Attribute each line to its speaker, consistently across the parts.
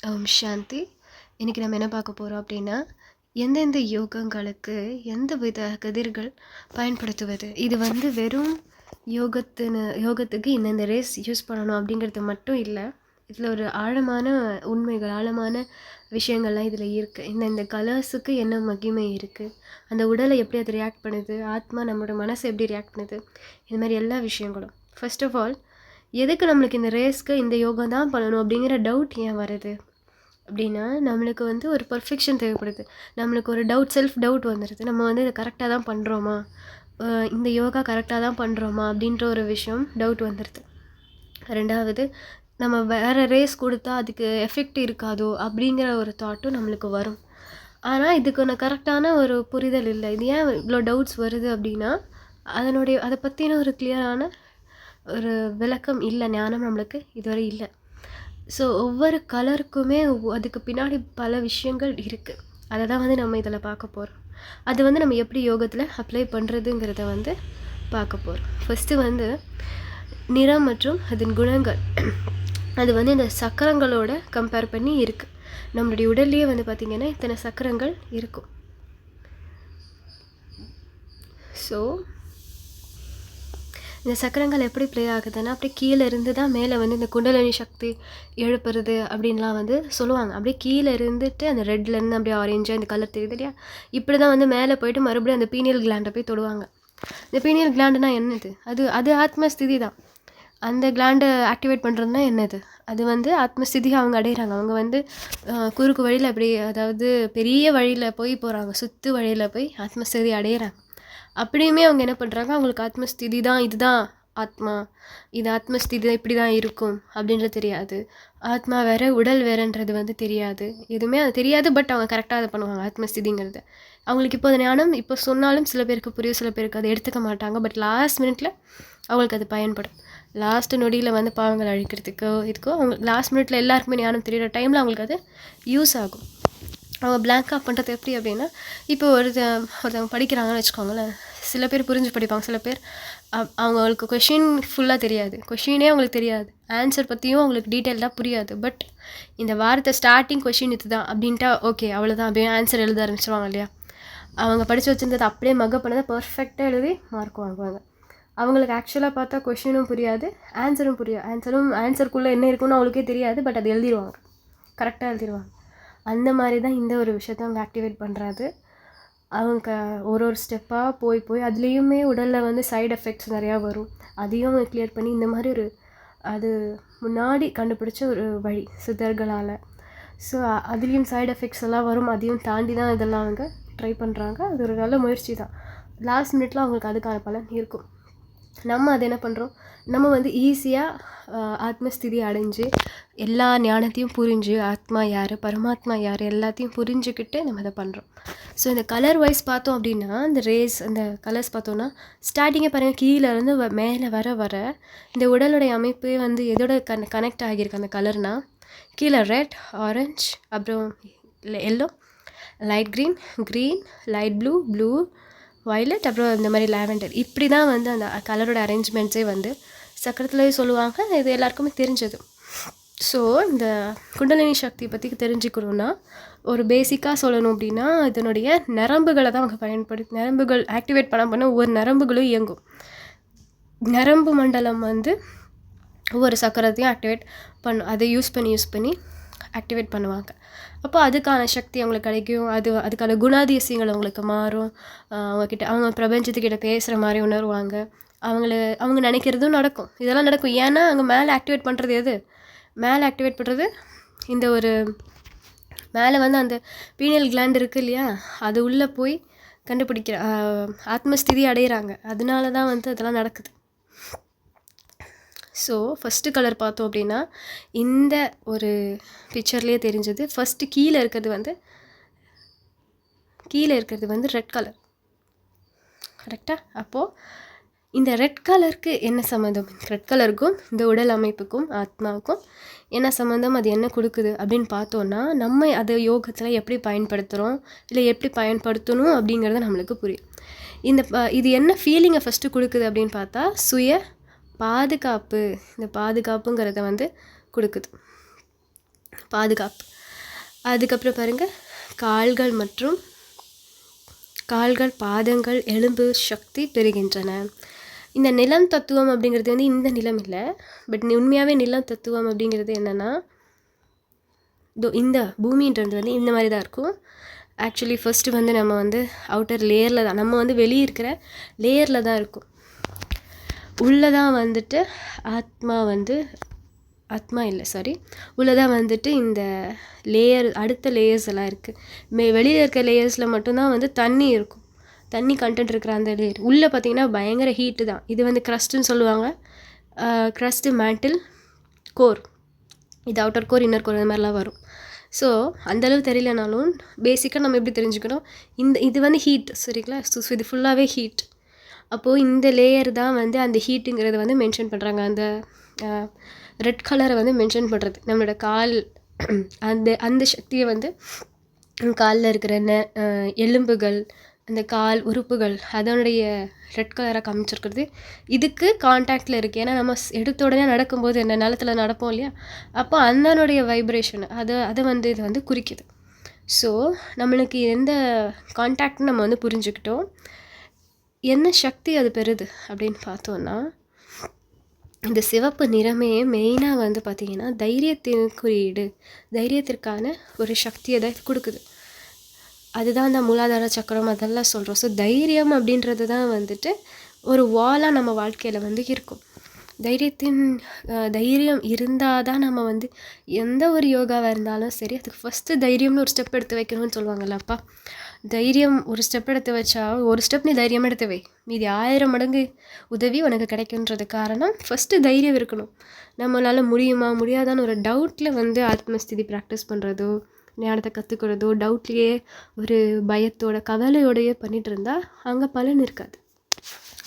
Speaker 1: சாந்தி. இன்றைக்கி நம்ம என்ன பார்க்க போகிறோம் அப்படின்னா, எந்தெந்த யோகங்களுக்கு எந்த வித கதிர்கள் பயன்படுத்துவது. இது வந்து வெறும் யோகத்துக்கு இந்தந்த ரேஸ் யூஸ் பண்ணணும் அப்படிங்கிறது மட்டும் இல்லை. இதில் ஒரு ஆழமான உண்மைகள், ஆழமான விஷயங்கள்லாம் இதில் இருக்குது. இந்த கலர்ஸுக்கு என்ன மகிமை இருக்குது, அந்த உடலை எப்படி அது ரியாக்ட் பண்ணுது, ஆத்மா நம்மளோட மனசை எப்படி ரியாக்ட் பண்ணுது, இது மாதிரி எல்லா விஷயங்களும். ஃபர்ஸ்ட் ஆஃப் ஆல், எதுக்கு நம்மளுக்கு இந்த ரேஸ்க்கு இந்த யோகா தான் பண்ணணும் அப்படிங்கிற டவுட் ஏன் வருது அப்படின்னா, நம்மளுக்கு வந்து ஒரு பர்ஃபெக்ஷன் தேவைப்படுது. நம்மளுக்கு ஒரு செல்ஃப் டவுட் வந்துடுது. நம்ம வந்து இதை கரெக்டாக தான் பண்ணுறோமா, இந்த யோகா கரெக்டாக தான் பண்ணுறோமா அப்படின்ற ஒரு விஷயம் டவுட் வந்துடுது. ரெண்டாவது, நம்ம வேறு ரேஸ் கொடுத்தா அதுக்கு எஃபெக்ட் இருக்காதோ அப்படிங்கிற ஒரு தாட்டும் நம்மளுக்கு வரும். ஆனால் இதுக்கு கரெக்டான ஒரு புரிதல் இல்லை. இது ஏன் இவ்வளோ டவுட்ஸ் வருது அப்படின்னா, அதை பற்றின ஒரு கிளியரான ஒரு விளக்கம் இல்லை, ஞானம் நம்மளுக்கு இதுவரை இல்லை. ஸோ ஒவ்வொரு கலருக்குமே அதுக்கு பின்னாடி பல விஷயங்கள் இருக்குது. அதை தான் வந்து நம்ம இதில் பார்க்க போகிறோம். அது வந்து நம்ம எப்படி யோகத்தில் அப்ளை பண்ணுறதுங்கிறத வந்து பார்க்க போகிறோம். ஃபஸ்ட்டு வந்து நிறம் மற்றும் அதன் குணங்கள். அது வந்து இந்த சக்கரங்களோட கம்பேர் பண்ணி இருக்குது. நம்மளுடைய உடல்லையே வந்து பார்த்திங்கன்னா இத்தனை சக்கரங்கள் இருக்கும். ஸோ இந்த சக்கரங்கள் எப்படி ப்ளே ஆகுதுன்னா, அப்படியே கீழே இருந்து தான் மேலே வந்து இந்த குண்டலினி சக்தி எழுப்புறது அப்படின்லாம் வந்து சொல்லுவாங்க. அப்படியே கீழே இருந்துட்டு அந்த ரெட்லேருந்து அப்படியே ஆரேஞ்சாக இந்த கலர் தெரியுது இல்லையா, இப்படி தான் வந்து மேலே போய்ட்டு மறுபடியும் அந்த பீனியல் கிளாண்டை போய் தொடுவாங்க. இந்த பீனியல் கிளாண்டுனா என்னது, அது ஆத்மஸ்திதி தான். அந்த கிளாண்டை ஆக்டிவேட் பண்ணுறதுனா என்னது, அது வந்து ஆத்மஸ்திதி அவங்க அடைகிறாங்க. அவங்க வந்து குறுக்கு வழியில் அப்படி, அதாவது பெரிய வழியில் போகிறாங்க, சுற்று வழியில் போய் ஆத்மஸ்திதி அடைகிறாங்க. அப்படியுமே அவங்க என்ன பண்ணுறாங்க, அவங்களுக்கு ஆத்மஸ்திதி தான், இதுதான் ஆத்மா, இது ஆத்மஸ்திதி தான், இப்படி தான் இருக்கும் அப்படின்றது தெரியாது. ஆத்மா வேறு உடல் வேறுன்றது வந்து தெரியாது, எதுவுமே அது தெரியாது. பட் அவங்க கரெக்டாக அதை பண்ணுவாங்க ஆத்மஸ்திதிங்கிறது. அவங்களுக்கு இப்போ அது ஞானம் இப்போ சொன்னாலும் சில பேருக்கு புரியும், சில பேருக்கு அதை எடுத்துக்க மாட்டாங்க. பட் லாஸ்ட் மினிட்ல அவங்களுக்கு அது பயன்படும். லாஸ்ட்டு நொடியில் வந்து பாவங்கள் அழிக்கிறதுக்கோ இதுக்கோ அவங்க லாஸ்ட் மினிட்ல எல்லாருக்குமே ஞானம் தெரிகிற டைமில் அவங்களுக்கு அது யூஸ் ஆகும். அவங்க பிளாங்காக பண்ணுறது எப்படி அப்படின்னா, இப்போ ஒருத்தவங்க படிக்கிறாங்கன்னு வச்சுக்கோங்களேன். சில பேர் புரிஞ்சு படிப்பாங்க, சில பேர் அவங்களுக்கு கொஷின் ஃபுல்லாக தெரியாது, கொஷினே அவங்களுக்கு தெரியாது, ஆன்சர் பற்றியும் அவங்களுக்கு டீட்டெயில்டாக புரியாது. பட் இந்த வாரத்தை ஸ்டார்டிங் கொஷின் இது தான் அப்படின்ட்டா ஓகே அவ்வளோதான், அப்படியே ஆன்சர் எழுத ஆரம்பிச்சிருவாங்க இல்லையா. அவங்க படித்து வச்சுருந்தது அப்படியே மக பண்ணதை பர்ஃபெக்டாக எழுதி மார்க் வாங்குவாங்க. அவங்களுக்கு ஆக்சுவலாக பார்த்தா கொஷினும் புரியாது, ஆன்சரும் புரியாது. ஆன்சருக்குள்ளே என்ன இருக்குன்னு அவங்களுக்கே தெரியாது. பட் அது எழுதிடுவாங்க, கரெக்டாக எழுதிடுவாங்க. அந்த மாதிரி தான் இந்த ஒரு விஷயத்த அவங்க ஆக்டிவேட் பண்ணுறது. அவங்க ஒரு ஸ்டெப்பாக போய் அதுலேயுமே உடலில் வந்து சைடு எஃபெக்ட்ஸ் நிறையா வரும். அதையும் அவங்க கிளியர் பண்ணி இந்த மாதிரி அது முன்னாடி கண்டுபிடிச்ச ஒரு வழி சித்தர்களால். ஸோ அதுலேயும் சைடு எஃபெக்ட்ஸ் எல்லாம் வரும், அதையும் தாண்டி தான் இதெல்லாம் அவங்க ட்ரை பண்ணுறாங்க. அது ஒரு நல்ல முயற்சி தான். லாஸ்ட் மினிட்ல அவங்களுக்கு அதுக்கான பலன் இருக்கும். நம்ம அதை என்ன பண்ணுறோம், நம்ம வந்து ஈஸியாக ஆத்மஸ்திதி அடைஞ்சு எல்லா ஞானத்தையும் புரிஞ்சு ஆத்மா யார், பரமாத்மா யார் எல்லாத்தையும் புரிஞ்சுக்கிட்டு நம்ம அதை பண்ணுறோம். ஸோ இந்த கலர் வைஸ் பார்த்தோம் அப்படின்னா, இந்த ரேஸ் அந்த கலர்ஸ் பார்த்தோன்னா, ஸ்டார்டிங்கே பாருங்கள், கீழே இருந்து மேலே வர இந்த உடலுடைய அமைப்பு வந்து எதோட கனெக்ட் ஆகியிருக்கு அந்த கலர்னால், கீழே ரெட், ஆரஞ்ச், அப்புறம் yellow, light green, light blue, violet, அப்புறம் இந்த மாதிரி லாவெண்டர். இப்படி தான் வந்து அந்த கலரோட அரேஞ்ச்மெண்ட்ஸே வந்து சக்கரத்துலேயே சொல்லுவாங்க. இது எல்லாருக்குமே தெரிஞ்சது. ஸோ இந்த குண்டலினி சக்தி பற்றி தெரிஞ்சுக்கணுன்னா, ஒரு பேசிக்காக சொல்லணும் அப்படின்னா, இதனுடைய நரம்புகளை தான் அவங்க நரம்புகள் ஆக்டிவேட் பண்ண ஒவ்வொரு நரம்புகளும் இயங்கும். நரம்பு மண்டலம் வந்து ஒவ்வொரு சக்கரத்தையும் ஆக்டிவேட் அதை யூஸ் பண்ணி ஆக்டிவேட் பண்ணுவாங்க. அப்போ அதுக்கான சக்தி அவங்களுக்கு கிடைக்கும். அதுக்கான குணாதிசயங்கள் அவங்களுக்கு மாறும். அவங்க பிரபஞ்சத்துக்கிட்ட பேசுகிற மாதிரி உணர்வாங்க. அவங்க நினைக்கிறதும் நடக்கும். இதெல்லாம் நடக்கும். ஏன்னா அங்கே மேலே ஆக்டிவேட் பண்ணுறது எது, மேலே ஆக்டிவேட் பண்ணுறது இந்த ஒரு மேலே வந்து அந்த பீனியல் கிளாண்ட் இருக்குது இல்லையா, அது உள்ளே போய் கண்டுபிடிக்கிற ஆத்மஸ்திதி அடைகிறாங்க. அதனால தான் வந்து அதெல்லாம் நடக்குது. ஸோ ஃபஸ்ட்டு கலர் பார்த்தோம் அப்படின்னா, இந்த ஒரு பிக்சர்லேயே தெரிஞ்சது. ஃபஸ்ட்டு கீழே இருக்கிறது வந்து ரெட் கலர், கரெக்டாக. அப்போது இந்த ரெட் கலருக்கு என்ன சம்மந்தம், ரெட் கலருக்கும் இந்த உடல் அமைப்புக்கும் ஆத்மாவுக்கும் என்ன சம்மந்தம், அது என்ன கொடுக்குது அப்படின்னு பார்த்தோன்னா, நம்ம அதை யோகத்தில் எப்படி பயன்படுத்துகிறோம், இல்லை எப்படி பயன்படுத்தணும் அப்படிங்கிறது நம்மளுக்கு புரியும். இது என்ன ஃபீலிங்கை ஃபஸ்ட்டு கொடுக்குது அப்படின்னு பார்த்தா, சுய பாதுகாப்பு. இந்த பாதுகாப்புங்கிறத வந்து கொடுக்குது. பாதுகாப்பு அதுக்கப்புறம் பாருங்கள், கால்கள் மற்றும் கால்கள், பாதங்கள், எலும்பு சக்தி பெறுகின்றன. இந்த நிலம் தத்துவம் அப்படிங்கிறது வந்து இந்த நிலம் இல்லை, பட் உண்மையாகவே நிலம் தத்துவம் அப்படிங்கிறது என்னென்னா, இந்த பூமின்றது வந்து இந்த மாதிரி தான் இருக்கும். ஆக்சுவலி ஃபஸ்ட்டு வந்து நம்ம வந்து அவுட்டர் லேயரில் தான், நம்ம வந்து வெளியே இருக்கிற லேயரில் தான் இருக்கும். உள்ளே தான் வந்துட்டு உள்ளே தான் வந்துட்டு இந்த லேயர், அடுத்த லேயர்ஸ் எல்லாம் இருக்குது. வெளியில் இருக்க லேயர்ஸில் மட்டும்தான் வந்து தண்ணி இருக்கும், தண்ணி கண்டென்ட் இருக்கிற அந்த லேயர். உள்ளே பார்த்திங்கன்னா பயங்கர ஹீட்டு தான். இது வந்து க்ரஸ்ட்டுன்னு சொல்லுவாங்க. க்ரஸ்ட்டு, மேண்டில், கோர், இது அவுட்டர் கோர், இன்னர் கோர், அந்த மாதிரிலாம் வரும். ஸோ அந்தளவு தெரியலனாலும் பேசிக்காக நம்ம எப்படி தெரிஞ்சுக்கணும், இது வந்து ஹீட், சரிங்களா? ஸோ இது ஃபுல்லாகவே ஹீட். அப்போது இந்த லேயர் தான் வந்து அந்த ஹீட்டுங்கிறத வந்து மென்ஷன் பண்ணுறாங்க. அந்த ரெட் கலரை வந்து மென்ஷன் பண்ணுறது நம்மளோட கால், அந்த சக்தியை வந்து காலில் இருக்கிற எலும்புகள், அந்த கால் உறுப்புகள், அதனுடைய ரெட் கலராக காமிச்சிருக்கிறது இதுக்கு கான்டாக்டில் இருக்குது. ஏன்னா நம்ம எடுத்த உடனே நடக்கும்போது என்ன நிலத்தில் நடப்போம் இல்லையா, அப்போ அதனுடைய வைப்ரேஷன் அதை வந்து இது வந்து குறிக்குது. ஸோ நம்மளுக்கு எந்த கான்டாக்ட்னு நம்ம வந்து புரிஞ்சுக்கிட்டோம். என்ன சக்தி அது பெறுது அப்படின்னு பார்த்தோன்னா, இந்த சிவப்பு நிறமே மெயினாக வந்து பார்த்திங்கன்னா தைரியத்தின் குறியீடு, தைரியத்திற்கான ஒரு சக்தியை தான் கொடுக்குது. அதுதான் அந்த மூலாதார சக்கரம் அதெல்லாம் சொல்கிறோம். ஸோ தைரியம் அப்படின்றது தான் வந்துட்டு ஒரு வாலாக நம்ம வாழ்க்கையில் வந்து இருக்கும். தைரியம் இருந்தால் தான் நம்ம வந்து எந்த ஒரு யோகாவாக இருந்தாலும் சரி, அதுக்கு ஃபஸ்ட்டு தைரியம்னு ஒரு ஸ்டெப் எடுத்து வைக்கணும்னு சொல்லுவாங்கல்லப்பா. தைரியம் ஒரு ஸ்டெப் எடுத்து வச்சா, ஒரு ஸ்டெப் நீ தைரியம் எடுத்து வை, மீதி 1000 மடங்கு உதவி உனக்கு கிடைக்குன்றது காரணம் ஃபஸ்ட்டு தைரியம் இருக்கணும். நம்மளால் முடியுமா முடியாதான்னு ஒரு டவுட்டில் வந்து ஆத்மஸ்திதி ப்ராக்டிஸ் பண்ணுறதோ, ஞானத்தை கற்றுக்கிறதோ, டவுட்லேயே ஒரு பயத்தோட கவலையோடையே பண்ணிகிட்டு இருந்தால் அங்கே பலன் இருக்காது.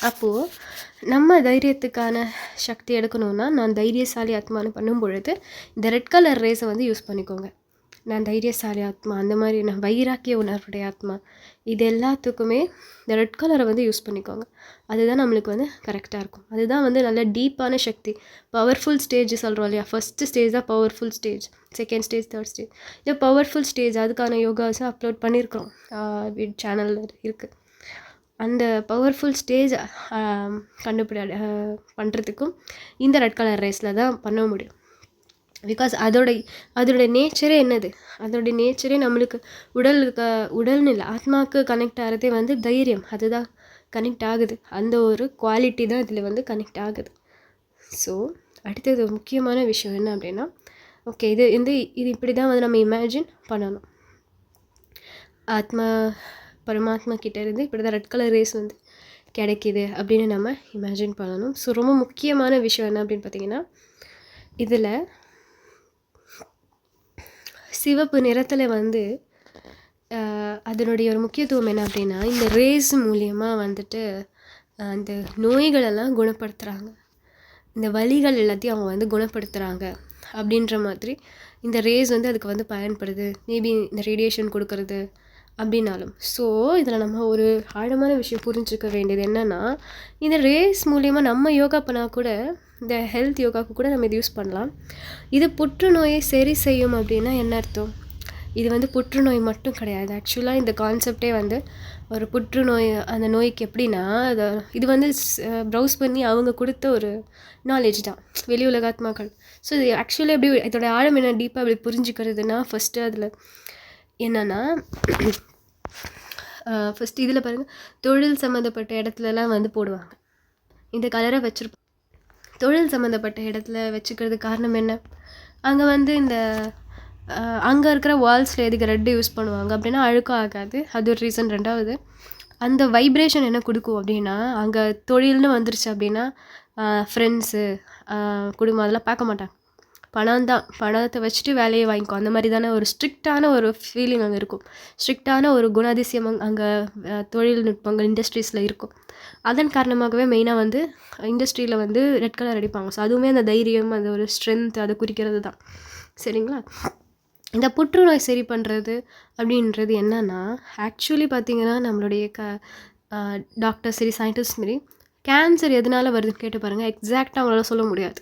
Speaker 1: அப்போது நம்ம தைரியத்துக்கான சக்தி எடுக்கணும்னா, நான் தைரியசாலி ஆத்மான்னு பண்ணும் பொழுது இந்த ரெட் கலர் ரேஸை வந்து யூஸ் பண்ணிக்கோங்க. நான் தைரியசாலி ஆத்மா, அந்த மாதிரி நான் வைராக்கிய உணர்வுடைய ஆத்மா, இது எல்லாத்துக்குமே இந்த ரெட் கலரை வந்து யூஸ் பண்ணிக்கோங்க. அதுதான் நம்மளுக்கு வந்து கரெக்டாக இருக்கும். அதுதான் வந்து நல்ல டீப்பான சக்தி, பவர்ஃபுல் ஸ்டேஜ் சொல்கிறோம் இல்லையா. ஃபஸ்ட்டு ஸ்டேஜ் தான் powerful stage, second stage, third stage. இது பவர்ஃபுல் ஸ்டேஜ். அதுக்கான யோகாஸும் அப்லோட் பண்ணியிருக்கிறோம், சேனலில் இருக்குது. அந்த பவர்ஃபுல் ஸ்டேஜ் பண்ணுறதுக்கும் இந்த ரெட் கலர் ரேஸில் தான் பண்ண முடியும். பிகாஸ் அதோட நேச்சரே என்னது, அதோடைய நேச்சரே நம்மளுக்கு உடல்னு இல்லை, ஆத்மாவுக்கு கனெக்ட் ஆகிறதே வந்து தைரியம். அதுதான் கனெக்ட் ஆகுது, அந்த ஒரு குவாலிட்டி தான் இதில் வந்து கனெக்ட் ஆகுது. ஸோ அடுத்தது முக்கியமான விஷயம் என்ன அப்படின்னா, ஓகே, இது இப்படி தான் வந்து நம்ம இமேஜின் பண்ணணும். பரமாத்மா கிட்டேருந்து இப்படி தான் ரெட் கலர் ரேஸ் வந்து கிடைக்கிது அப்படின்னு நம்ம இமேஜின் பண்ணணும். ஸோ ரொம்ப முக்கியமான விஷயம் என்ன அப்படின்னு பார்த்திங்கன்னா, இதில் சிவப்பு நிறத்தில் வந்து அதனுடைய ஒரு முக்கியத்துவம் என்ன அப்படின்னா, இந்த ரேஸ் மூலியமாக வந்துட்டு அந்த நோய்களெல்லாம் குணப்படுத்துகிறாங்க, இந்த வலிகள் எல்லாத்தையும் அவங்க வந்து குணப்படுத்துகிறாங்க அப்படின்ற மாதிரி இந்த ரேஸ் வந்து அதுக்கு வந்து பயன்படுது. மேபி இந்த ரேடியேஷன் கொடுக்கறது அப்படின்னாலும். ஸோ இதில் நம்ம ஒரு ஆழமான விஷயம் புரிஞ்சுக்க வேண்டியது என்னென்னா, இந்த ரேஸ் மூலிமா நம்ம யோகா பண்ணால் கூட, இந்த ஹெல்த் யோகாவுக்கு கூட நம்ம இது யூஸ் பண்ணலாம். இது புற்றுநோயை சரி செய்யும் அப்படின்னா என்ன அர்த்தம்? இது வந்து புற்றுநோய் மட்டும் கிடையாது. ஆக்சுவலாக இந்த கான்செப்டே வந்து ஒரு புற்றுநோய், அந்த நோய்க்கு எப்படின்னா, இது வந்து ப்ரௌஸ் பண்ணி அவங்க கொடுத்த ஒரு நாலேஜ் தான் வெளி உலகாத்மாக்கள். ஸோ இது ஆக்சுவலி எப்படி இதோட ஆழம் என்ன டீப்பாக அப்படி புரிஞ்சுக்கிறதுனா, ஃபஸ்ட்டு அதில் என்னென்னா, ஃபஸ்ட்டு இதில் பாருங்கள், தொழில் சம்மந்தப்பட்ட இடத்துலலாம் வந்து போடுவாங்க இந்த கலரை வச்சுருப்போம். தொழில் சம்மந்தப்பட்ட இடத்துல வச்சுக்கிறது காரணம் என்ன, அங்கே வந்து இந்த அங்கே இருக்கிற வால்ஸில் எதுக்கு ரெட்டு யூஸ் பண்ணுவாங்க அப்படின்னா, அழுக்கம் ஆகாது, அது ஒரு ரீசன். ரெண்டாவது, அந்த வைப்ரேஷன் என்ன கொடுக்கும் அப்படின்னா, அங்கே தொழில்னு வந்துருச்சு அப்படின்னா ஃப்ரெண்ட்ஸு, குடும்பம் அதெல்லாம் பார்க்க மாட்டாங்க. பணம் தான், பணத்தை வச்சுட்டு வேலையை வாங்கிக்கோ, அந்த மாதிரி தானே ஒரு ஸ்ட்ரிக்டான ஒரு ஃபீலிங் அங்கே இருக்கும். ஸ்ட்ரிக்டான ஒரு குணாதிசயம் அங்கே தொழில்நுட்பங்கள் இண்டஸ்ட்ரீஸில் இருக்கும். அதன் காரணமாகவே மெயினாக வந்து இண்டஸ்ட்ரியில் வந்து ரெட் கலர் அடிப்பாங்க. ஸோ அதுவுமே அந்த தைரியம், அந்த ஒரு ஸ்ட்ரென்த், அதை குறிக்கிறது தான். சரிங்களா? இந்த புற்றுநோய் சரி பண்ணுறது அப்படின்றது என்னன்னா, ஆக்சுவலி பார்த்திங்கன்னா நம்மளுடைய டாக்டர் சரி சயின்டிஸ்ட் மாரி கேன்சர் எதனால் வருதுன்னு கேட்டு பாருங்கள், எக்ஸாக்டாக அவங்களால சொல்ல முடியாது.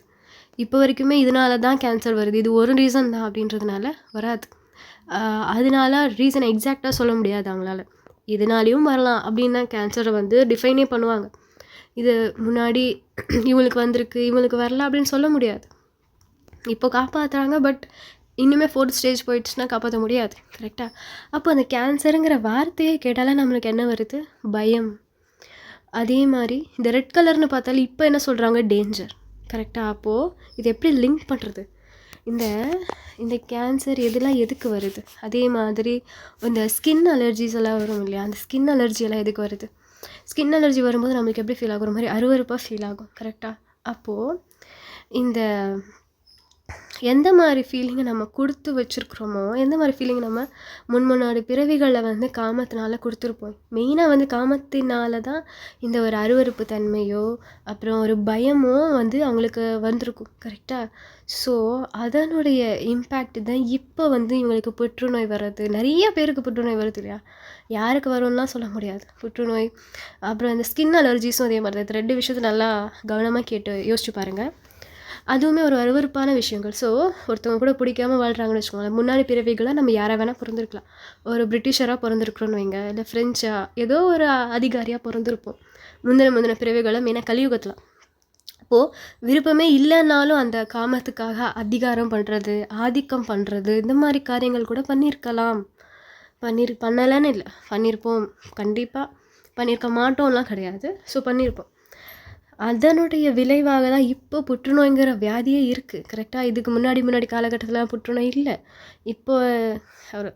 Speaker 1: இப்போ வரைக்குமே இதனால தான் கேன்சர் வருது, இது ஒரு ரீசன் தான் அப்படின்றதுனால வராது. அதனால ரீசனை எக்ஸாக்டாக சொல்ல முடியாது அவங்களால. இதனாலேயும் வரலாம் அப்படின்னு தான் கேன்சரை வந்து டிஃபைனே பண்ணுவாங்க. இது முன்னாடி இவங்களுக்கு வந்திருக்கு, இவங்களுக்கு வரல அப்படின்னு சொல்ல முடியாது. இப்போ காப்பாற்றுறாங்க, பட் இன்னுமே 4th ஸ்டேஜ் போயிடுச்சுன்னா காப்பாற்ற முடியாது. கரெக்டாக? அப்போ அந்த கேன்சருங்கிற வார்த்தையே கேட்டாலே நம்மளுக்கு என்ன வருது? பயம். அதே மாதிரி இந்த ரெட் கலர்னு பார்த்தாலும் இப்போ என்ன சொல்கிறாங்க? டேஞ்சர். கரெக்டாக? அப்போது இது எப்படி லிங்க் பண்ணுறது? இந்த இந்த கேன்சர் எதுலாம் எதுக்கு வருது? அதே மாதிரி இந்த ஸ்கின் அலர்ஜிஸ் எல்லாம் வரும் இல்லையா? அந்த ஸ்கின் அலர்ஜி எல்லாம் எதுக்கு வருது? ஸ்கின் அலர்ஜி வரும்போது நம்மளுக்கு எப்படி ஃபீல் ஆகும்? ஒரு மாதிரி அருவருப்பாக ஃபீல் ஆகும். கரெக்டாக? அப்போது இந்த எந்த மாதிரி ஃபீலிங்கை நம்ம கொடுத்து வச்சுருக்குறோமோ, எந்த மாதிரி ஃபீலிங் நம்ம முன்னாடி பிறவிகளில் வந்து காமத்தினால கொடுத்துருப்போம். மெயினாக வந்து காமத்தினால தான் இந்த ஒரு அருவருப்பு தன்மையோ அப்புறம் ஒரு பயமோ வந்து அவங்களுக்கு வந்திருக்கும். கரெக்டாக? ஸோ அதனுடைய இம்பேக்ட் தான் இப்போ வந்து இவங்களுக்கு புற்றுநோய் வர்றது. நிறைய பேருக்கு புற்றுநோய் வருது இல்லையா? யாருக்கு வரும்லாம் சொல்ல முடியாது புற்றுநோய். அப்புறம் இந்த ஸ்கின் அலர்ஜிஸும் அதே மாதிரி தான். இந்த 2 விஷயத்தை நல்லா கவனமாக கேட்டு யோசிச்சு பாருங்கள். அதுவுமே ஒரு அருவருப்பான விஷயங்கள். ஸோ ஒருத்தவங்க கூட பிடிக்காமல் வாழ்கிறாங்கன்னு வச்சுக்கோங்களேன். முன்னாடி பிறவிகளாக நம்ம யாரை வேணால் பிறந்திருக்கலாம். ஒரு பிரிட்டிஷராக பிறந்திருக்கிறோன்னு வைங்க, இல்லை ஃப்ரெஞ்சா, ஏதோ ஒரு அதிகாரியாக பிறந்திருப்போம் முந்தின பிறவிகளை, மெயினாக கலியுகத்தில். அப்போது விருப்பமே இல்லைன்னாலும் அந்த காமத்துக்காக அதிகாரம் பண்ணுறது, ஆதிக்கம் பண்ணுறது, இந்த மாதிரி காரியங்கள் கூட பண்ணியிருக்கலாம். பண்ணலைன்னு இல்லை, பண்ணியிருப்போம். கண்டிப்பாக பண்ணியிருக்க மாட்டோம்லாம் கிடையாது. ஸோ பண்ணியிருப்போம். அதனுடைய விளைவாக தான் இப்போ புற்றுநோய்ங்கிற வியாதியே இருக்குது. கரெக்டாக? இதுக்கு முன்னாடி காலகட்டத்தில் புற்றுநோய் இல்லை. இப்போ ஒரு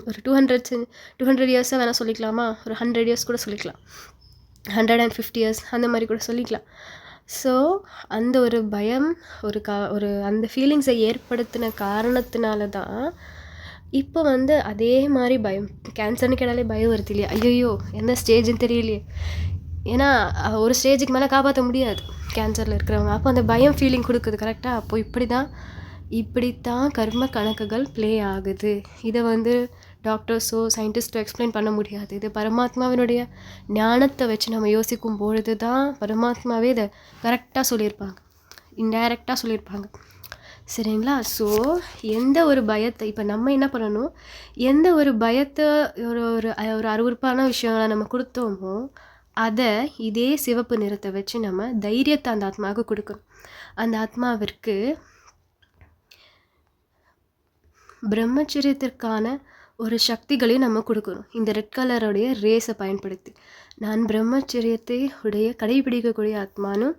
Speaker 1: ஒரு 200 இயர்ஸாக வேணால் சொல்லிக்கலாமா? ஒரு 100 இயர்ஸ் கூட சொல்லிக்கலாம், 150 இயர்ஸ் அந்த மாதிரி கூட சொல்லிக்கலாம். ஸோ அந்த ஒரு பயம், ஒரு அந்த ஃபீலிங்ஸை ஏற்படுத்தின காரணத்தினால தான் இப்போ வந்து அதே மாதிரி பயம். கேன்சர்னு கேட்டாலே பயம் வருது இல்லையா? ஐயோ என்ன ஸ்டேஜுன்னு தெரியலையே. ஏன்னா ஒரு ஸ்டேஜுக்கு மேலே காப்பாற்ற முடியாது கேன்சரில் இருக்கிறவங்க. அப்போ அந்த பயம் ஃபீலிங் கொடுக்குது. கரெக்டாக? அப்போது இப்படித்தான் கர்ம கணக்குகள் ப்ளே ஆகுது. இதை வந்து டாக்டர்ஸோ சயின்டிஸ்ட்டோ எக்ஸ்பிளைன் பண்ண முடியாது. இது பரமாத்மாவினுடைய ஞானத்தை வச்சு நம்ம யோசிக்கும் பொழுது தான் பரமாத்மாவே இதை கரெக்டாக சொல்லியிருப்பாங்க, இன்டைரக்டாக சொல்லியிருப்பாங்க. சரிங்களா? ஸோ எந்த ஒரு பயத்தை இப்போ நம்ம என்ன பண்ணணும், எந்த ஒரு பயத்தை ஒரு ஒரு அருவருப்பான விஷயங்களை நம்ம கொடுத்தோமோ அதை இதே சிவப்பு நிறத்தை வச்சு நம்ம தைரியத்தை அந்த ஆத்மாவுக்கு கொடுக்கணும். அந்த ஆத்மாவிற்கு பிரம்மச்சரியத்திற்கான ஒரு சக்திகளையும் நம்ம கொடுக்கணும். இந்த ரெட் கலருடைய ரேஸை பயன்படுத்தி நான் பிரம்மச்சரியத்தை கடைபிடிக்கக்கூடிய ஆத்மானு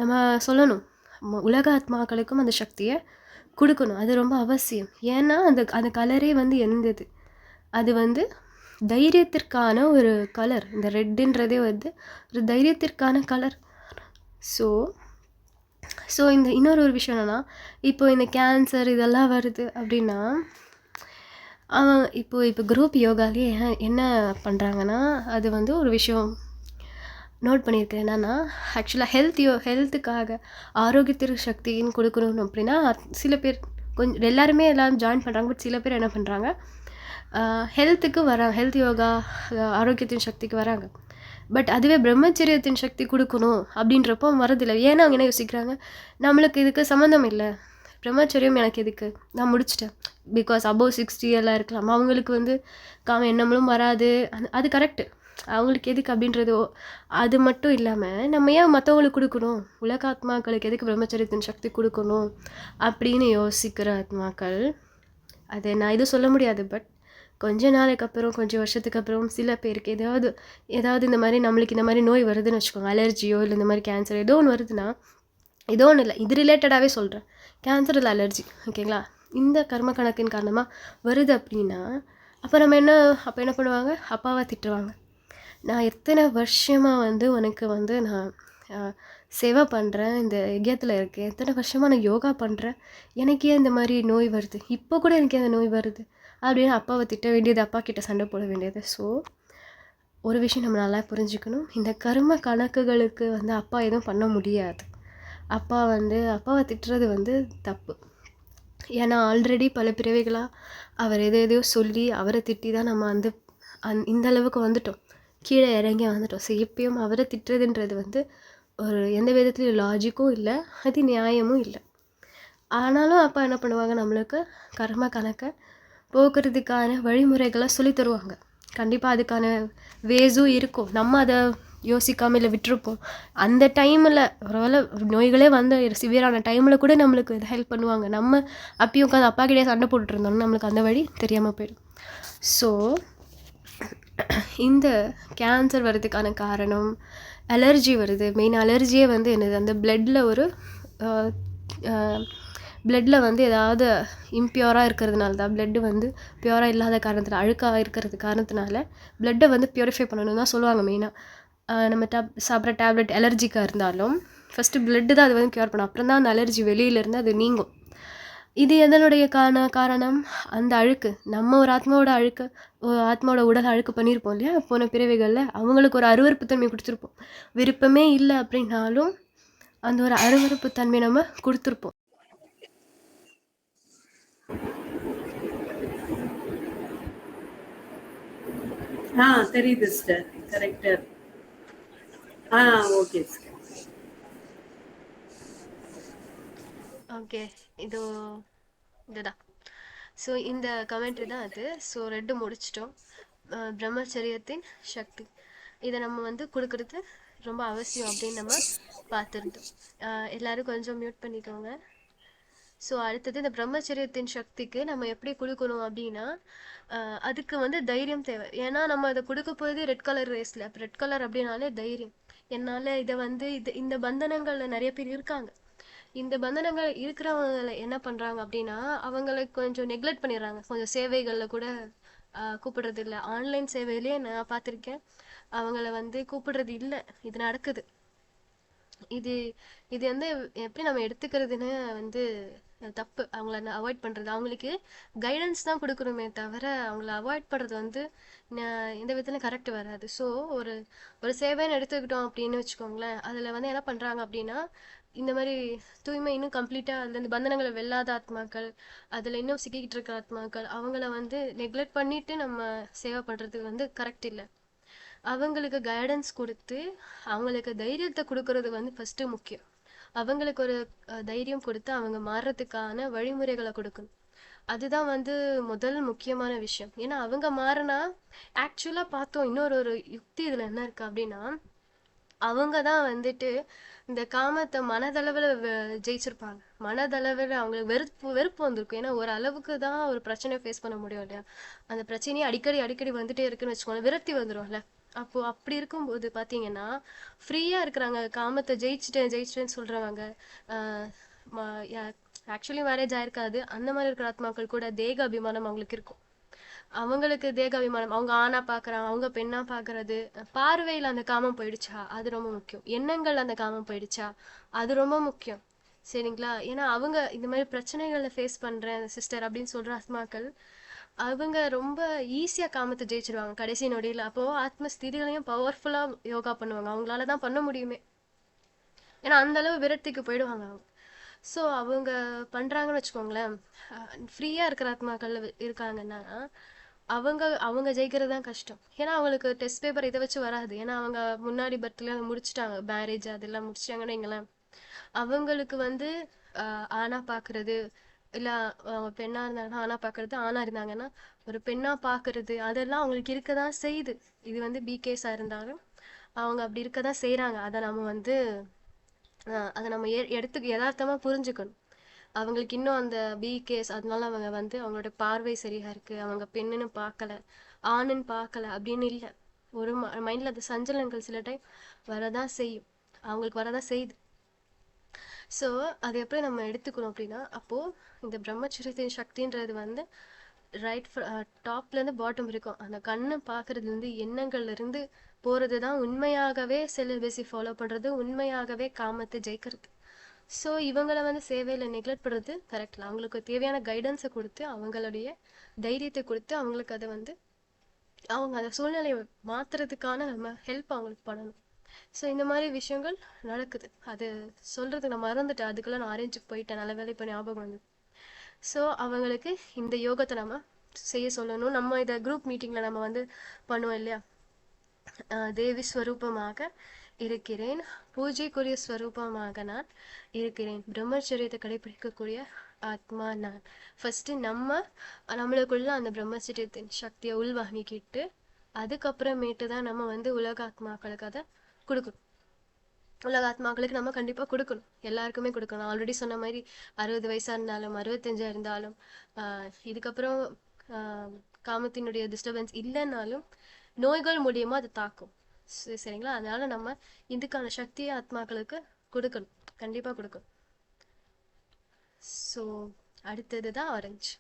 Speaker 1: நம்ம சொல்லணும். உலக ஆத்மாக்களுக்கும் அந்த சக்தியை கொடுக்கணும். அது ரொம்ப அவசியம். ஏன்னா அந்த கலரே வந்து எந்தது, அது வந்து தைரியத்திற்கான ஒரு கலர். இந்த ரெட்டுன்றதே வந்து ஒரு தைரியத்திற்கான கலர். ஸோ இந்த இன்னொரு விஷயம் என்னென்னா, இப்போ இந்த கேன்சர் இதெல்லாம் வருது அப்படின்னா இப்போ குரூப் யோகாலேயே என்ன பண்ணுறாங்கன்னா, அது வந்து ஒரு விஷயம் நோட் பண்ணியிருக்கேன். என்னென்னா, ஆக்சுவலாக ஹெல்த்துக்காக ஆரோக்கியத்திற்கு சக்தின்னு கொடுக்கணும் அப்படின்னா சில பேர் எல்லாரும் ஜாயின் பண்ணுறாங்க. பட் சில பேர் என்ன பண்ணுறாங்க, ஹெல்த்துக்கு வராங்க, ஹெல்த் யோகா ஆரோக்கியத்தின் சக்திக்கு வராங்க. பட் அதுவே பிரம்மச்சரியத்தின் சக்தி கொடுக்கணும் அப்படின்றப்போ வரதில்லை. ஏன்னா அவங்க என்ன யோசிக்கிறாங்க, நம்மளுக்கு இதுக்கு சம்மந்தம் இல்லை, பிரம்மச்சரியம் எனக்கு எதுக்கு, நான் முடிச்சிட்டேன். பிகாஸ் அபோவ் 60 எல்லாம் இருக்கலாம், அவங்களுக்கு வந்து காம எண்ணங்களும் வராது. அது கரெக்டு, அவங்களுக்கு எதுக்கு அப்படின்றது. அது மட்டும் இல்லாமல் நம்ம ஏன் மற்றவங்களுக்கு கொடுக்கணும், உலக ஆத்மாக்களுக்கு எதுக்கு பிரம்மச்சரியத்தின் சக்தி கொடுக்கணும் அப்படின்னு யோசிக்கிற ஆத்மாக்கள். அதை நான் இது சொல்ல முடியாது. பட் கொஞ்ச நாளைக்கு அப்புறம், கொஞ்சம் வருஷத்துக்கு அப்புறம் சில பேருக்கு ஏதாவது இந்த மாதிரி நம்மளுக்கு இந்த மாதிரி நோய் வருதுன்னு வச்சுக்கோங்க, அலர்ஜியோ இல்லை இந்த மாதிரி கேன்சர் ஏதோ ஒன்று வருதுன்னா, ஏதோ ஒன்று இல்லை, இது ரிலேட்டடாகவே சொல்கிறேன், கேன்சர் இல்லை அலர்ஜி, ஓகேங்களா, இந்த கர்ம கணக்கின் காரணமாக வருது அப்படின்னா அப்போ என்ன பண்ணுவாங்க, அப்பாவை திட்டுவாங்க. நான் எத்தனை வருஷமாக வந்து உனக்கு வந்து நான் சேவை பண்ணுறேன், இந்த யஜ்யத்தில் இருக்கேன், எத்தனை வருஷமாக நான் யோகா பண்ணுறேன், எனக்கே இந்த மாதிரி நோய் வருது, இப்போ கூட எனக்கு அந்த நோய் வருது அப்படின்னு அப்பாவை திட்ட வேண்டியது, அப்பா கிட்ட சண்டை போட வேண்டியது. ஸோ ஒரு விஷயம் நம்ம நல்லா புரிஞ்சுக்கணும், இந்த கர்ம கணக்குகளுக்கு வந்து அப்பா எதுவும் பண்ண முடியாது. அப்பாவை திட்டுறது வந்து தப்பு. ஏன்னா ஆல்ரெடி பல பிறவிகளாக அவர் எதையோ சொல்லி அவரை திட்டி தான் நம்ம வந்து இந்த அளவுக்கு வந்துட்டோம், கீழே இறங்கி வந்துட்டோம். ஸோ எப்பயும் அவரை திட்டுறதுன்றது வந்து ஒரு எந்த விதத்துலையும் லாஜிக்கும் இல்லை, அது நியாயமும் இல்லை. ஆனாலும் அப்பா என்ன பண்ணுவாங்க, நம்மளுக்கு கர்ம கணக்கை போக்குறதுக்கான வழிமுறைகளை சொல்லி தருவாங்க. கண்டிப்பாக அதுக்கான வேஸும் இருக்கும். நம்ம அதை யோசிக்காமல் இல்லை விட்டுருப்போம். அந்த டைமில் ஒருவேளை நோய்களே வந்து சிவியரான டைமில் கூட நம்மளுக்கு இது ஹெல்ப் பண்ணுவாங்க. நம்ம அப்பயும் உட்காந்து அப்பா கிட்டே சண்டை போட்டுட்டு இருந்தோம்னா நம்மளுக்கு அந்த வழி தெரியாமல் போயிடும். ஸோ இந்த கேன்சர் வர்றதுக்கான காரணம் அலர்ஜி வருது. மெயின் அலர்ஜியே வந்து என்னது, அந்த பிளட்டில் ஒரு பிளட்டில் வந்து ஏதாவது இம்பியூராக இருக்கிறதுனால தான், பிளட்டு வந்து பியூராக இல்லாத காரணத்தில், அழுக்காக இருக்கிறது காரணத்தினால பிளட்டை வந்து பியூரிஃபை பண்ணணும் தான் சொல்லுவாங்க மெயினாக. நம்ம சாப்பிட்ற டேப்லெட் அலர்ஜிக்காக இருந்தாலும் ஃபஸ்ட்டு பிளட்டு தான் அது வந்து க்யூர் பண்ணும். அப்புறம் தான் அந்த அலர்ஜி வெளியிலேருந்து அது நீங்கும். இது எதனுடைய காரணம்? அந்த அழுக்கு. நம்ம ஒரு ஆத்மாவோட உடல் அழுக்கு பண்ணியிருப்போம் இல்லையா போன பிறவிகளில். அவங்களுக்கு ஒரு அருவருப்பு தன்மை கொடுத்துருப்போம். விருப்பமே இல்லை அப்படின்னாலும் அந்த ஒரு அருவருப்பு தன்மை நம்ம கொடுத்துருப்போம்.
Speaker 2: தெரியுது sister. Correct. Okay sister.
Speaker 1: Okay, இதுதான். ஸோ இந்த கமெண்ட்ரி தான் அது. ஸோ 2 முடிச்சிட்டோம். பிரம்மச்சரியத்தின் சக்தி, இதை நம்ம வந்து கொடுக்கறது ரொம்ப அவசியம் அப்படின்னு நம்ம பார்த்துருந்தோம். எல்லாரும் கொஞ்சம் மியூட் பண்ணிக்கோங்க. ஸோ அடுத்தது இந்த பிரம்மச்சரியத்தின் சக்திக்கு நம்ம எப்படி கொடுக்கணும் அப்படின்னா, அதுக்கு வந்து தைரியம் தேவை. ஏன்னா நம்ம அதை கொடுக்க போகிறது ரெட் கலர் ரேஸில். அப்போ ரெட் கலர் அப்படின்னாலே தைரியம். என்னால் இதை வந்து இந்த பந்தனங்களில் நிறைய பேர் இருக்காங்க. இந்த பந்தனங்கள் இருக்கிறவங்களை என்ன பண்ணுறாங்க அப்படின்னா, அவங்களை கொஞ்சம் நெக்லெக்ட் பண்ணிடுறாங்க. கொஞ்சம் சேவைகளில் கூட கூப்பிடுறது இல்லை. ஆன்லைன் சேவையிலே நான் பார்த்துருக்கேன், அவங்கள வந்து கூப்பிடுறது இல்லை. இது நடக்குது. இது இது வந்து எப்படி நம்ம எடுத்துக்கிறதுன்னு வந்து தப்பு. அவங்கள அவாய்ட் பண்ணுறது, அவங்களுக்கு கைடன்ஸ் தான் கொடுக்கணுமே தவிர அவங்கள அவாய்ட் பண்ணுறது வந்து எந்த விதத்துலையும் கரெக்ட் வராது. ஸோ ஒரு ஒரு சேவைன்னு எடுத்துக்கிட்டோம் அப்படின்னு வச்சுக்கோங்களேன். அதில் வந்து என்ன பண்ணுறாங்க அப்படின்னா, இந்த மாதிரி தூய்மை இன்னும் கம்ப்ளீட்டாக அதில் இந்த பந்தனங்களை வெல்லாத ஆத்மாக்கள், அதில் இன்னும் சிக்கிக்கிட்டு இருக்க ஆத்மாக்கள், அவங்கள வந்து நெக்லெக்ட் பண்ணிட்டு நம்ம சேவை பண்ணுறதுக்கு வந்து கரெக்ட் இல்லை. அவங்களுக்கு கைடன்ஸ் கொடுத்து அவங்களுக்கு தைரியத்தை கொடுக்கறது வந்து ஃபஸ்ட்டு முக்கியம். அவங்களுக்கு ஒரு தைரியம் கொடுத்து அவங்க மாறுறதுக்கான வழிமுறைகளை கொடுக்கணும். அதுதான் வந்து முதல் முக்கியமான விஷயம். ஏன்னா அவங்க மாறினா, ஆக்சுவலாக பார்த்தோம் இன்னொரு யுக்தி இதில் என்ன இருக்குது அப்படின்னா, அவங்க தான் வந்துட்டு இந்த காமத்தை மனதளவில் ஜெயிச்சிருப்பாங்க. மனதளவில் அவங்களுக்கு வெறுப்பு வந்திருக்கும். ஏன்னா ஒரு அளவுக்கு தான் ஒரு பிரச்சனையை ஃபேஸ் பண்ண முடியும் இல்லையா. அந்த பிரச்சனையே அடிக்கடி வந்துட்டே இருக்குன்னு வச்சுக்கோங்க, விரக்தி வந்துடும்ல. அப்போ அப்படி இருக்கும்போது பார்த்தீங்கன்னா ஃப்ரீயாக இருக்கிறாங்க. காமத்தை ஜெயிச்சிட்டேன்னு சொல்கிறவங்க, ஆக்சுவலி மேரேஜ் ஆயிருக்காது, அந்த மாதிரி இருக்கிற ஆத்மாக்கள் கூட தேக அபிமானம் அவங்களுக்கு இருக்கும். அவங்களுக்கு தேக அபிமானம், அவங்க ஆணா பார்க்குறாங்க, அவங்க பெண்ணா பார்க்கறது, பார்வையில் அந்த காமம் போயிடுச்சா அது ரொம்ப முக்கியம். எண்ணங்கள் அந்த காமம் போயிடுச்சா அது ரொம்ப முக்கியம். சரிங்களா. ஏன்னா அவங்க இந்த மாதிரி பிரச்சனைகளை ஃபேஸ் பண்ணுறேன் சிஸ்டர் அப்படின்னு சொல்கிற ஆத்மாக்கள், அவங்க ரொம்ப ஈஸியாக காமத்தை ஜெயிச்சிருவாங்க கடைசி நொடியில். அப்போது ஆத்மஸ்திதிகளையும் பவர்ஃபுல்லாக யோகா பண்ணுவாங்க. அவங்களால தான் பண்ண முடியுமே. ஏன்னா அந்த அளவு விரக்திக்கு போயிடுவாங்க அவங்க. ஸோ அவங்க பண்ணுறாங்கன்னு வச்சுக்கோங்களேன். ஃப்ரீயாக இருக்கிற ஆத்மாக்கள் இருக்காங்கன்னா அவங்க ஜெயிக்கிறது தான் கஷ்டம். ஏன்னா அவங்களுக்கு டெஸ்ட் பேப்பர் இதை வச்சு வராது. ஏன்னா அவங்க முன்னாடி பர்த்ல முடிச்சுட்டாங்க, மேரேஜ் அதெல்லாம் முடிச்சிட்டாங்கன்னு வைங்களேன். அவங்களுக்கு வந்து ஆணா பார்க்கறது, இல்லை அவங்க பெண்ணா இருந்தாங்கன்னா ஆணா பார்க்கறது, ஆணா இருந்தாங்கன்னா ஒரு பெண்ணா பார்க்கறது, அதெல்லாம் அவங்களுக்கு இருக்க தான் செய்யுது. இது வந்து பிகேஸாக இருந்தாலும் அவங்க அப்படி இருக்க தான் செய்கிறாங்க. அதை நம்ம வந்து அதை நம்ம யதார்த்தமாக புரிஞ்சுக்கணும். அவங்களுக்கு இன்னும் அந்த பிகேஸ், அதனால அவங்க வந்து அவங்களோட பார்வை சரியா இருக்கு, அவங்க பெண்ணுன்னு பார்க்கல, ஆணுன்னு பார்க்கல அப்படின்னு இல்லை. ஒரு மைண்டில் அந்த சஞ்சலங்கள் சில டைம் வரதான் செய்யும், அவங்களுக்கு வரதான் செய்யுது. ஸோ அதை எப்படி நம்ம எடுத்துக்கணும் அப்படின்னா, அப்போது இந்த பிரம்மச்சரியத்தின் சக்தின்றது வந்து டாப்லேருந்து பாட்டம் இருக்கும். அந்த கண்ணை பார்க்கறதுலேருந்து எண்ணங்கள்லேருந்து போகிறது தான் உண்மையாகவே செலிபஸை ஃபாலோ பண்ணுறது, உண்மையாகவே காமத்தை ஜெயிக்கிறது. ஸோ இவங்களை வந்து சேவையில் நெக்லெக்ட் பண்ணுறது கரெக்ட் இல்லை. அவங்களுக்கு தேவையான கைடன்ஸை கொடுத்து, அவங்களுடைய தைரியத்தை கொடுத்து, அவங்களுக்கு அதை வந்து அவங்க அந்த சூழ்நிலையை மாற்றுறதுக்கான நம்ம ஹெல்ப் அவங்களுக்கு பண்ணணும். ஸோ இந்த மாதிரி விஷயங்கள் நடக்குது. அது சொல்கிறது நான் மறந்துட்டேன், அதுக்குள்ளே நான் அரேஞ்சுக்கு போயிட்டேன். நல்ல வேலை இப்போ ஞாபகம் வந்து. ஸோ அவங்களுக்கு இந்த யோகத்தை நம்ம செய்ய சொல்லணும். நம்ம இதை குரூப் மீட்டிங்கில் நம்ம வந்து பண்ணுவோம் இல்லையா. தேவி ஸ்வரூபமாக இருக்கிறேன், பூஜைக்குரிய ஸ்வரூபமாக நான் இருக்கிறேன், பிரம்மச்சரியத்தை கடைபிடிக்கக்கூடிய ஆத்மா நான். ஃபர்ஸ்ட் நம்மளுக்குள்ள அந்த பிரம்மச்சரியத்தின் சக்தியை உள்வாங்கிக்கிட்டு அதுக்கப்புறமேட்டு தான் நம்ம வந்து உலக ஆத்மாக்களுக்கு அதை கொடுக்கணும். உலக ஆத்மாக்களுக்கு நம்ம கண்டிப்பா கொடுக்கணும், எல்லாருக்குமே கொடுக்கணும். ஆல்ரெடி சொன்ன மாதிரி 60 வயசா இருந்தாலும் 65 இருந்தாலும் இதுக்கப்புறம் காமத்தினுடைய டிஸ்டர்பன்ஸ் இல்லைன்னாலும் நோய்கள் மூலியமா அது தாக்கும். சரிங்களா? அதனால நம்ம இதுக்கான சக்தியை ஆத்மாக்களுக்கு கொடுக்கணும், கண்டிப்பா கொடுக்கணும். ஸோ அடுத்தது தான் ஆரஞ்சு.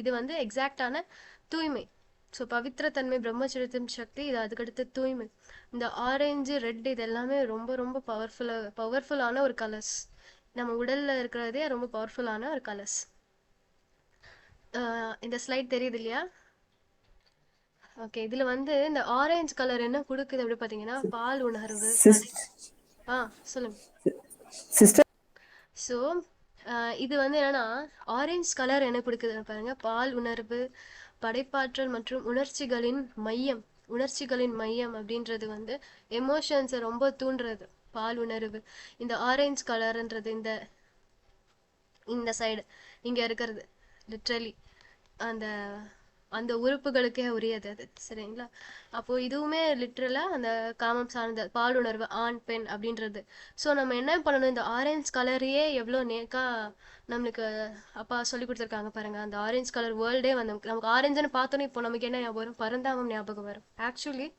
Speaker 1: இது வந்து எக்ஸாக்டான தூய்மை. ஸோ பவித்திரத்தன்மை, பிரம்மச்சரியத்தின் சக்தி, இது அதுக்கடுத்து தூய்மை. இந்த ஆரஞ்சு, ரெட் இது எல்லாமே ரொம்ப ரொம்ப பவர்ஃபுல்லான ஒரு கலர்ஸ். நம்ம உடல்ல இருக்கிறதே ரொம்ப பவர்ஃபுல்லான ஒரு கலர்ஸ். இந்த ஸ்லைட் தெரியுது இல்லையா? ஓகே, இதுல வந்து இந்த ஆரஞ்சு கலர் என்ன கொடுக்குது அப்படி பாத்தீங்கன்னா பால் உணர்வு. சொல்லுங்க
Speaker 2: சிஸ்டர்.
Speaker 1: ஸோ இது வந்து என்னன்னா ஆரஞ்சு கலர் என்ன கொடுக்குது பாருங்க, பால் உணர்வு, படைப்பாற்றல் மற்றும் உணர்ச்சிகளின் மையம். உணர்ச்சிகளின் மையம் அப்படின்றது வந்து எமோஷன்ஸை ரொம்ப தூண்டுறது பால் உணர்வு. இந்த ஆரஞ்சு கலர்ன்றது இந்த இந்த சைடு இங்க இருக்கிறது லிட்ரலி அந்த அந்த உறுப்புகளுக்கே உரியது அது. சரிங்களா? அப்போ இதுவுமே லிட்ரலா அந்த காமம் சார்ந்த பாலுணர்வு, ஆண் பெண் அப்படின்றது. ஸோ நம்ம என்ன பண்ணணும், இந்த ஆரஞ்சு கலரையே எவ்வளோ நேக்கா நம்மளுக்கு அப்பா சொல்லி கொடுத்துருக்காங்க பாருங்க. அந்த ஆரஞ்சு கலர் வேர்ல்டே வந்து நமக்கு ஆரஞ்சுன்னு பார்த்தோன்னே இப்போ நமக்கு என்ன ஞாபகம் வரும்? பரந்தாமம் ஞாபகம் வரும். ஆக்சுவலி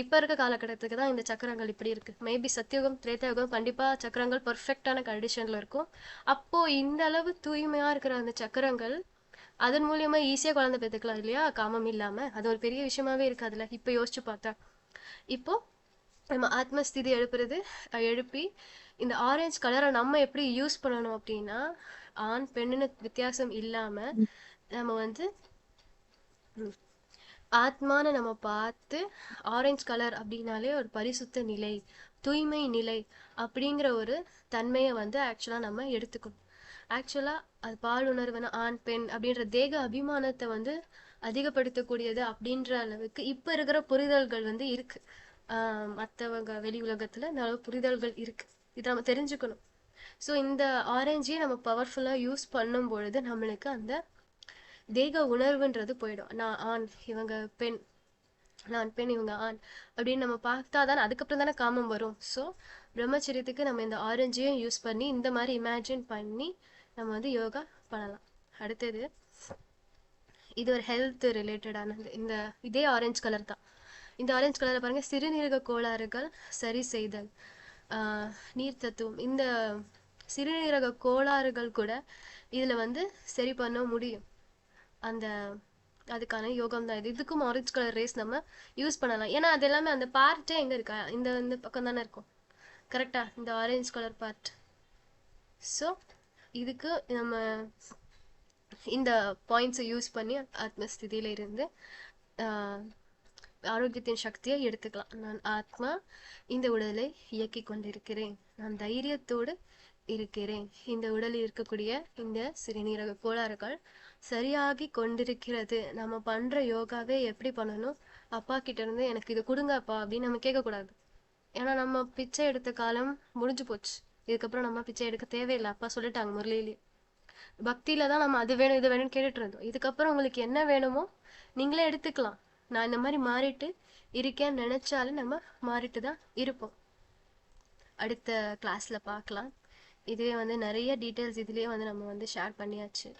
Speaker 1: இப்போ இருக்க காலகட்டத்துக்கு தான் இந்த சக்கரங்கள் இப்படி இருக்கு. மேபி சத்தியுகம் திரேதாயுகம் கண்டிப்பா சக்கரங்கள் பர்ஃபெக்டான கண்டிஷன்ல இருக்கும். அப்போ இந்த அளவு தூய்மையா இருக்கிற அந்த சக்கரங்கள் அதன் மூலியமா ஈஸியா குழந்தை பெற்றுக்கலாம் இல்லையா? காமம் இல்லாம. அது ஒரு பெரிய விஷயமாவே இருக்காதுல்ல இப்ப யோசிச்சு பார்த்தா. இப்போ நம்ம ஆத்மஸ்திதி எழுப்பி இந்த ஆரஞ்சு கலரை நம்ம எப்படி யூஸ் பண்ணணும் அப்படின்னா, ஆண் பெண்ணுன்னு வித்தியாசம் இல்லாம நம்ம வந்து ஆத்மான்னு நம்ம பார்த்து, ஆரஞ்சு கலர் அப்படின்னாலே ஒரு பரிசுத்த நிலை, தூய்மை நிலை அப்படிங்கிற ஒரு தன்மையை வந்து ஆக்சுவலா நம்ம எடுத்துக்கணும். ஆக்சுவலா அது பால் உணர்வுனா ஆண் பெண் அப்படின்ற தேக அபிமானத்தை வந்து அதிகப்படுத்தக்கூடியது அப்படின்ற அளவுக்கு இப்ப இருக்கிற புரிதல்கள் வந்து இருக்கு. மற்றவங்க வெளி உலகத்துல இந்த அளவு புரிதல்கள் இருக்கு. இதை நம்ம தெரிஞ்சுக்கணும். ஸோ இந்த ஆரஞ்சையே நம்ம பவர்ஃபுல்லா யூஸ் பண்ணும் பொழுது நம்மளுக்கு அந்த தேக உணர்வுன்றது போயிடும். நான் ஆண், இவங்க பெண், நான் பெண், இவங்க ஆண் அப்படின்னு நம்ம பார்த்தாதானே அதுக்கப்புறம் தானே காமம் வரும். ஸோ பிரம்மச்சரியத்துக்கு நம்ம இந்த ஆரஞ்சையும் யூஸ் பண்ணி இந்த மாதிரி இமேஜின் பண்ணி நம்ம வந்து யோகா பண்ணலாம். அடுத்தது இது ஒரு ஹெல்த் ரிலேட்டடானது. இந்த இதே ஆரஞ்சு கலர் தான். இந்த ஆரஞ்சு கலரில் பாருங்க, சிறுநீரக கோளாறுகள் சரி செய்தல், நீர் தத்துவம். இந்த சிறுநீரக கோளாறுகள் கூட இதுல வந்து சரி பண்ண முடியும். அந்த அதுக்கான யோகம் தான் இது. இதுக்கும் ஆரஞ்சு கலர் ரேஸ் நம்ம யூஸ் பண்ணலாம். ஏன்னா அது எல்லாமே அந்த பார்ட்டே எங்க இருக்கா, இந்த பக்கம் தானே இருக்கும். கரெக்டா? இந்த ஆரஞ்சு கலர் பார்ட். ஸோ இதுக்கு நம்ம இந்த பாயிண்ட்ஸை யூஸ் பண்ணி ஆத்மஸ்திதியில இருந்து ஆரோக்கியத்தின் சக்தியை எடுத்துக்கலாம். நான் ஆத்மா இந்த உடலை இயக்கி கொண்டிருக்கிறேன், நான் தைரியத்தோடு இருக்கிறேன், இந்த உடலில் இருக்கக்கூடிய இந்த சிறுநீரக கோளாறுகள் சரியாகி கொண்டிருக்கிறது. நம்ம பண்ற யோகாவே எப்படி பண்ணணும், அப்பா கிட்ட இருந்து எனக்கு இது கொடுங்க அப்பா அப்படின்னு நம்ம கேட்கக்கூடாது. ஏன்னா நம்ம பிச்சை எடுத்த காலம் முடிஞ்சு போச்சு. இதுக்கப்புறம் நம்ம பிச்சை எடுக்க தேவையில்லை, அப்பா சொல்லிட்டாங்க முரளியிலே. பக்தியில தான் நம்ம அது வேணும் இது வேணும்னு கேட்டுட்டு இருந்தோம். இதுக்கப்புறம் உங்களுக்கு என்ன வேணுமோ நீங்களே எடுத்துக்கலாம். நான் இந்த மாதிரி மாறிட்டு இருக்கேன்னு நினைச்சாலும் நம்ம மாறிட்டு தான் இருப்போம். அடுத்த கிளாஸ்ல பார்க்கலாம். இதுவே வந்து நிறைய டீட்டெயில்ஸ் இதுலயே வந்து நம்ம வந்து ஷேர் பண்ணியாச்சு.